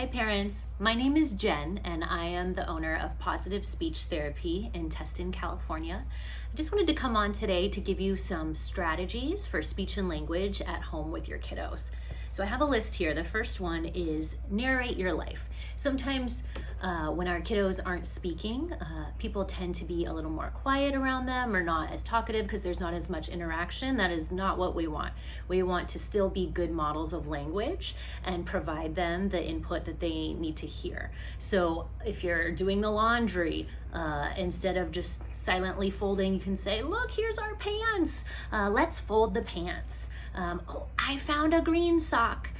Hi parents, my name is Jen and I am the owner of Positive Speech Therapy in Tustin, California. I just wanted to come on today to give you some strategies for speech and language at home with your kiddos. So I have a list here. The first one is narrate your life. Sometimes when our kiddos aren't speaking, people tend to be a little more quiet around them or not as talkative because there's not as much interaction. That is not what we want. We want to still be good models of language and provide them the input that they need to hear. So if you're doing the laundry, instead of just silently folding, you can say, look, here's our pants. Let's fold the pants. Oh, I found a green sock.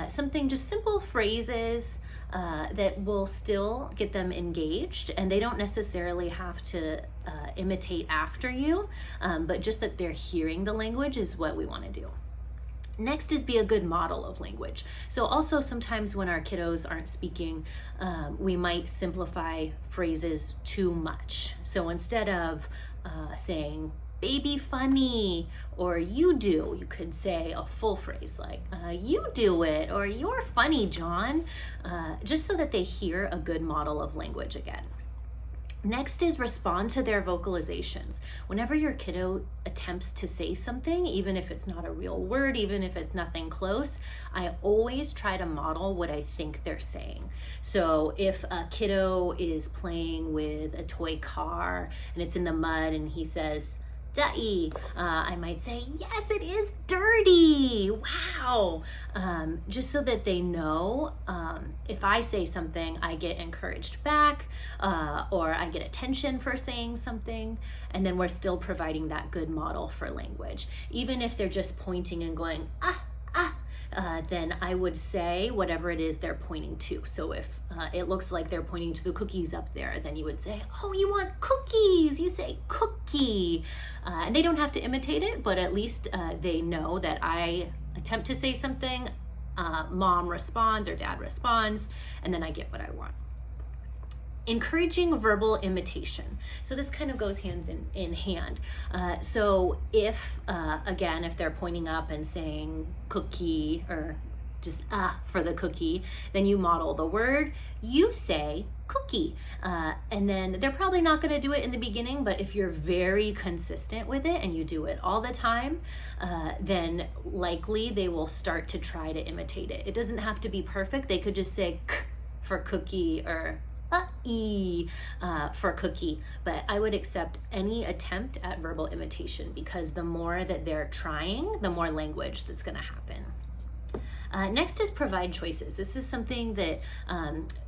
Something, just simple phrases that will still get them engaged, and they don't necessarily have to imitate after you, but just that they're hearing the language is what we want to do. Next is be a good model of language. So also sometimes when our kiddos aren't speaking, we might simplify phrases too much. So instead of saying, baby funny, or you do, you could say a full phrase like, you do it, or you're funny, John, just so that they hear a good model of language again. Next is respond to their vocalizations. Whenever your kiddo attempts to say something, even if it's not a real word, even if it's nothing close, I always try to model what I think they're saying. So if a kiddo is playing with a toy car and it's in the mud and he says, dirty, I might say, yes, it is dirty. Wow. Just so that they know if I say something, I get encouraged back or I get attention for saying something. And then we're still providing that good model for language. Even if they're just pointing and going, then I would say whatever it is they're pointing to. So if it looks like they're pointing to the cookies up there, then you would say, oh, you want cookies? You say cookie. And they don't have to imitate it, but at least they know that I attempt to say something, mom responds or dad responds, and then I get what I want. Encouraging verbal imitation. So this kind of goes hands in hand. So if, again, if they're pointing up and saying cookie or just for the cookie, then you model the word, you say cookie. And then they're probably not gonna do it in the beginning, but if you're very consistent with it and you do it all the time, then likely they will start to try to imitate it. It doesn't have to be perfect. They could just say k for cookie or for cookie, but I would accept any attempt at verbal imitation because the more that they're trying, the more language that's going to happen. Next is provide choices. This is something that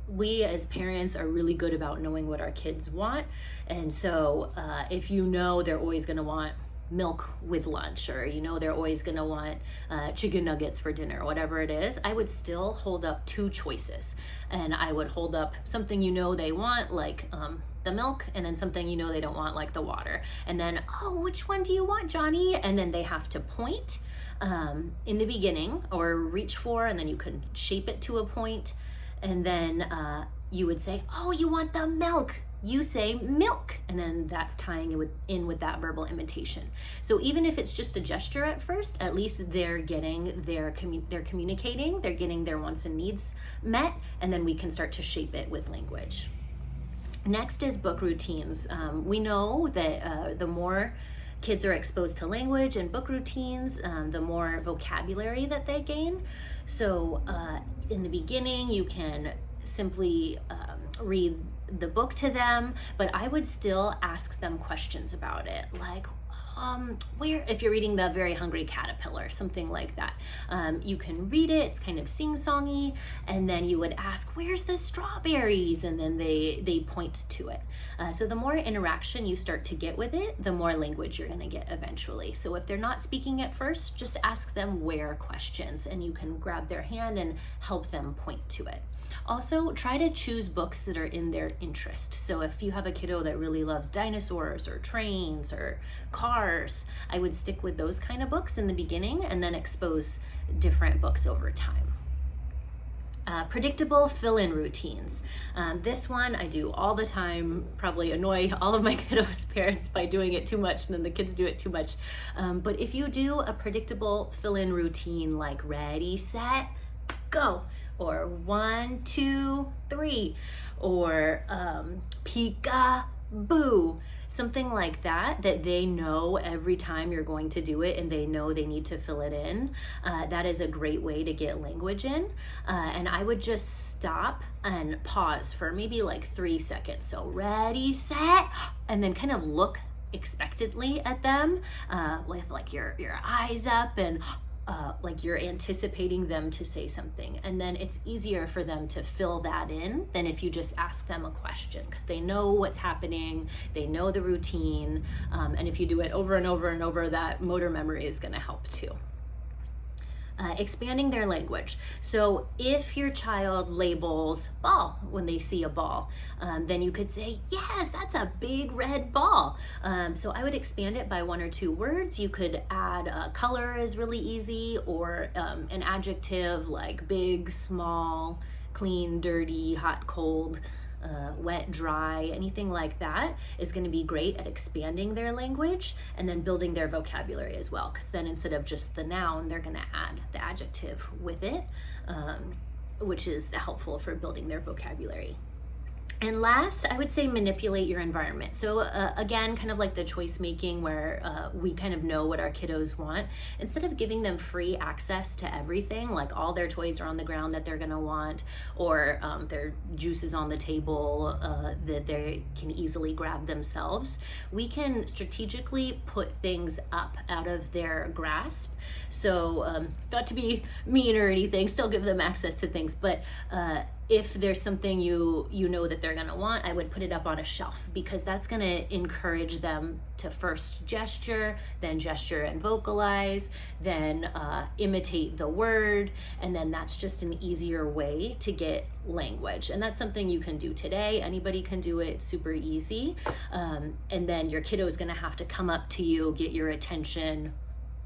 we as parents are really good about knowing what our kids want. And so if you know they're always going to want milk with lunch, or you know they're always going to want chicken nuggets for dinner, whatever it is, I would still hold up two choices. And I would hold up something you know they want, like the milk, and then something you know they don't want, like the water. And then, oh, which one do you want, Johnny? And then they have to point in the beginning or reach for, and then you can shape it to a point. And then you would say, oh, you want the milk. You say milk, and then that's tying it in with that verbal imitation. So even if it's just a gesture at first, at least they're getting they're communicating, they're getting their wants and needs met, and then we can start to shape it with language. Next is book routines. We know that the more kids are exposed to language and book routines, the more vocabulary that they gain. So in the beginning, you can simply read the book to them, but I would still ask them questions about it, like where, if you're reading The Very Hungry Caterpillar, something like that, you can read it, it's kind of sing-songy, and then you would ask, where's the strawberries? And then they point to it. So the more interaction you start to get with it, the more language you're gonna get eventually. So if they're not speaking at first, just ask them where questions, and you can grab their hand and help them point to it. Also, try to choose books that are in their interest. So if you have a kiddo that really loves dinosaurs or trains or cars, I would stick with those kind of books in the beginning and then expose different books over time. Predictable fill-in routines. This one I do all the time, probably annoy all of my kiddos' parents by doing it too much, and then the kids do it too much. But if you do a predictable fill-in routine like ready, set, go. or 1, 2, 3, or peek-a-boo. Something like that, that they know every time you're going to do it and they know they need to fill it in. That is a great way to get language in. And I would just stop and pause for maybe like 3 seconds. So ready, set, and then kind of look expectantly at them with like your eyes up and like you're anticipating them to say something. And then it's easier for them to fill that in than if you just ask them a question, because they know what's happening, they know the routine, and if you do it over and over and over, that motor memory is going to help too. Expanding their language. So if your child labels ball when they see a ball, then you could say, yes, that's a big red ball. So I would expand it by 1 or 2 words. You could add a color is really easy, or an adjective like big, small, clean, dirty, hot, cold, wet, dry, anything like that is going to be great at expanding their language and then building their vocabulary as well. Because then instead of just the noun, they're going to add the adjective with it, which is helpful for building their vocabulary. And last, I would say manipulate your environment. So again, kind of like the choice making where we kind of know what our kiddos want. Instead of giving them free access to everything, like all their toys are on the ground that they're gonna want, or their juices on the table that they can easily grab themselves, we can strategically put things up out of their grasp. So not to be mean or anything, still give them access to things, but if there's something you know that they're gonna want, I would put it up on a shelf, because that's gonna encourage them to first gesture, then gesture and vocalize, then imitate the word, and then that's just an easier way to get language. And that's something you can do today. Anybody can do it, super easy. And then your kiddo is gonna have to come up to you, get your attention,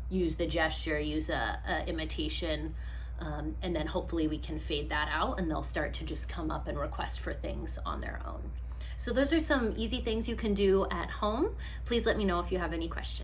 use the gesture, use a imitation, and then hopefully we can fade that out and they'll start to just come up and request for things on their own. So those are some easy things you can do at home. Please let me know if you have any questions.